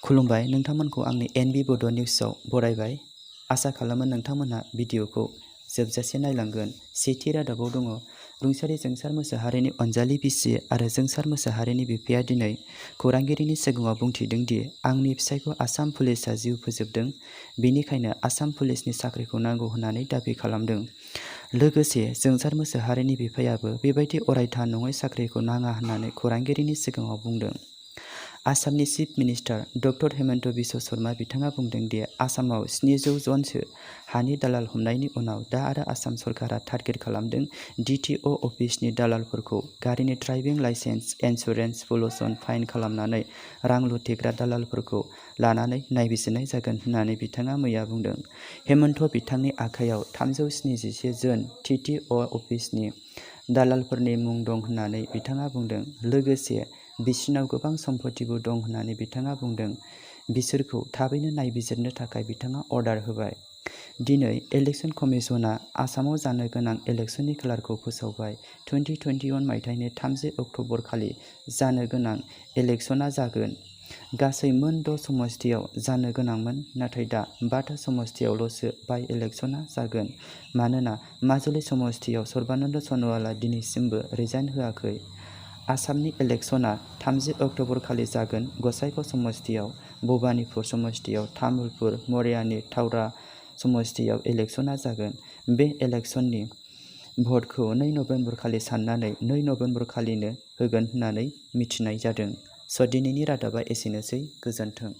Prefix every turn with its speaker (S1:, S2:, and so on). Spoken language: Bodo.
S1: खुलुमबाय, नोंथांमोनखौ आंनि एनबि बड' निउसआव बरायबाय। आसा खालामो नोंथांमोनहा भिडिअखौ जोबजासे नायलांगोन। सेथि रादाबाव दङ रुंसारि जोंसार मोसाहारिनि अनजालि बिसि आरो जोंसार मोसाहारिनि बिफाया दिनै खौरांगिरिनि सिगाङाव बुंथिदों दि आंनि फिसायखौ आसाम पुलिसआ जिउ फोजोबदों, बेनिखायनो आसाम पुलिसनि साख्रिखौ नांगौ होननानै दाबि खालामदों। लोगोसे जोंसार मोसाहारिनि बिफायाबो बेबायदि अरायथा नङै साख्रिखौ नाङा होननानै खौरांगिरिनि सिगाङाव बुंदों। आसामनि chief minister doctor Hemant Biswa Sharma बिथाङा बुंदों दि आसामाव 700 जनसो हानि दालाल हमनायनि उनाव दा आरो आसाम सरकारा टार्गेट खालामदों DTO अफिसनि दालालफोरखौ गारिनि driving licence, insurance, pollution fine खालामनानै रां लुथिग्रा दालालफोरखौ लानानै नायबिजिरनाय जागोन होननानै बिथाङा मैया बुंदों। हेमन्त बिथांनि आखायाव 371 जन TTO अफिसनि दालालफोरनि मुं दं होननानै बिथाङा बुंदों। लोगोसे बिसोरनाव गोबां सम्पथिबो दं होननानै बिथाङा बुंदों। बिसोरखौ थाबैनो नायबिजिरनो थाखाय बिथाङा अर्डार होबाय। दिनै इलेक्शन कमिशनआ आसामाव जानो गोनां इलेक्शननि खालारखौ फोसावबाय। 2021 मायथाइनि 30 अक्ट'बर खालि जानो गोनां इलेक्शना जागोन। गासै मोन 6 समस्तियाव जानो गोनांमोन, नाथाय दा 5था समस्तियावल'सो बाइ इलेक्शना जागोन मानोना माजुलि समस्तियाव सर्बानन्द सन'वालआ दिनैसिमबो रिजाइन होआखै। आसामनि इलेक्शना 30 अक्ट'बर खालि जागोन। गसाइगाव समस्तियाव, भबानिपुर समस्तियाव, तामुलपुर, मरियानि तावरा समस्तियाव इलेक्शना जागोन। बे इलेक्शननि भटखौ 2 नबेम्बर खालि साननानै 2 नबेम्बर खालिनो होगोन होननानै मिथिनाय जादों। दिनैनि रादाबा एसेनोसै। गोजोन्थों।